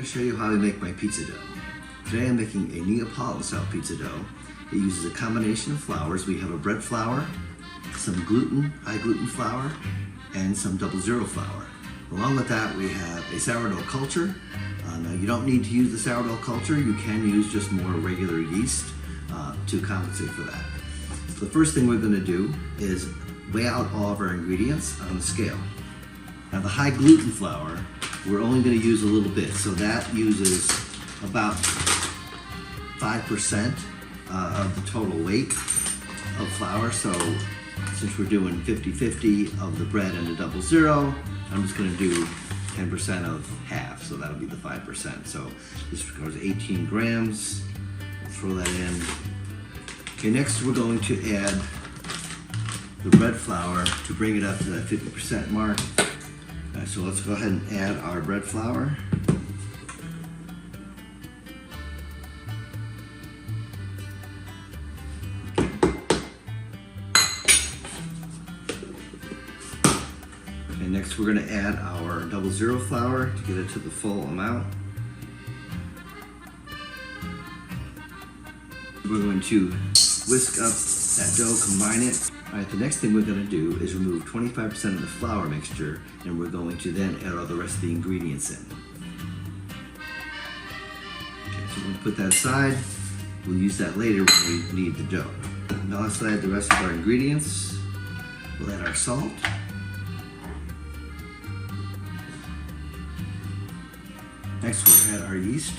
going to show you how I make my pizza dough. Today I'm making a Neapolitan style pizza dough. It uses a combination of flours. We have a bread flour, some high gluten flour, and some 00 flour. Along with that we have a sourdough culture. Now you don't need to use the sourdough culture. You can use just more regular yeast to compensate for that. So the first thing we're going to do is weigh out all of our ingredients on the scale. Now the high gluten flour, we're only going to use a little bit, so that uses about 5% of the total weight of flour. So since we're doing 50-50 of the bread and the 00, I'm just going to do 10% of half, so that'll be the 5%. So this goes 18 grams. We'll throw that in. Okay, next we're going to add the bread flour to bring it up to that 50% mark. So let's go ahead and add our bread flour. Okay, next we're going to add our 00 flour to get it to the full amount. We're going to whisk up that dough, combine it. All right, the next thing we're going to do is remove 25% of the flour mixture, and we're going to then add all the rest of the ingredients in. Okay, so we're going to put that aside. We'll use that later when we need the dough. Now let's add the rest of our ingredients. We'll add our salt. Next we'll add our yeast.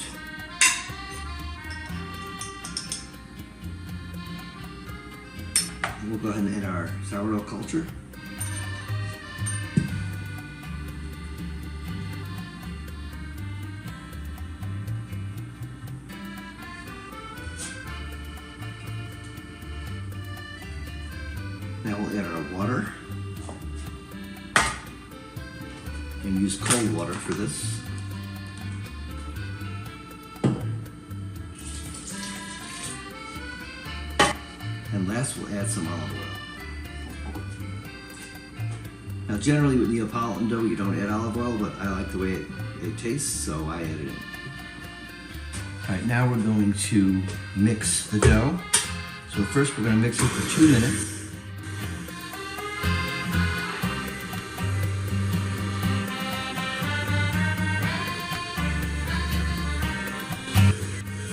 We'll go ahead and add our sourdough culture. Now we'll add our water. And use cold water for this. And last, we'll add some olive oil. Now generally with Neapolitan dough you don't add olive oil, but I like the way it tastes, so I add it in. Alright, now we're going to mix the dough. So first we're going to mix it for 2 minutes.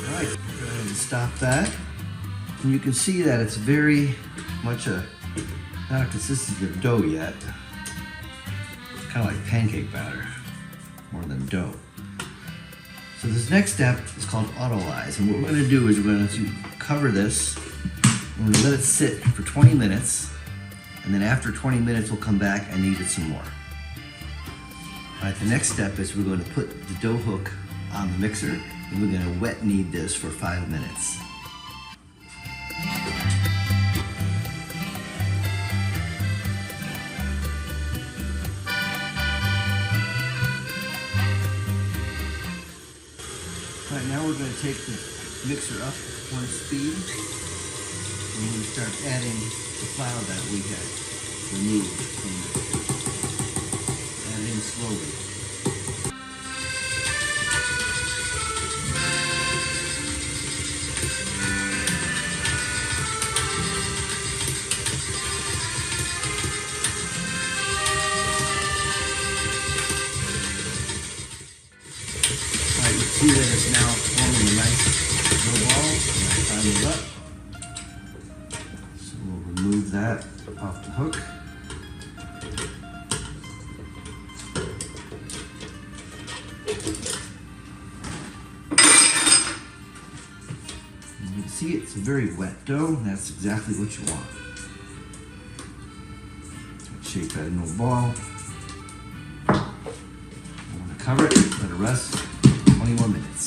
Alright, go ahead and stop that. And you can see that it's very much not a consistency of dough yet. It's kind of like pancake batter, more than dough. So this next step is called autolyze. And what we're going to do is we're going to cover this. We're going to let it sit for 20 minutes. And then after 20 minutes, we'll come back and knead it some more. All right, the next step is we're going to put the dough hook on the mixer. And we're going to wet knead this for 5 minutes. Right, now we're going to take the mixer up 1 speed, and we're going to start adding the flour that we had removed from it. Add it in slowly. See that it's now forming a nice dough ball. Time it up. So we'll remove that off the hook. And you can see it's a very wet dough, and that's exactly what you want. So shape that into a ball. I'm going to cover it, let it rest.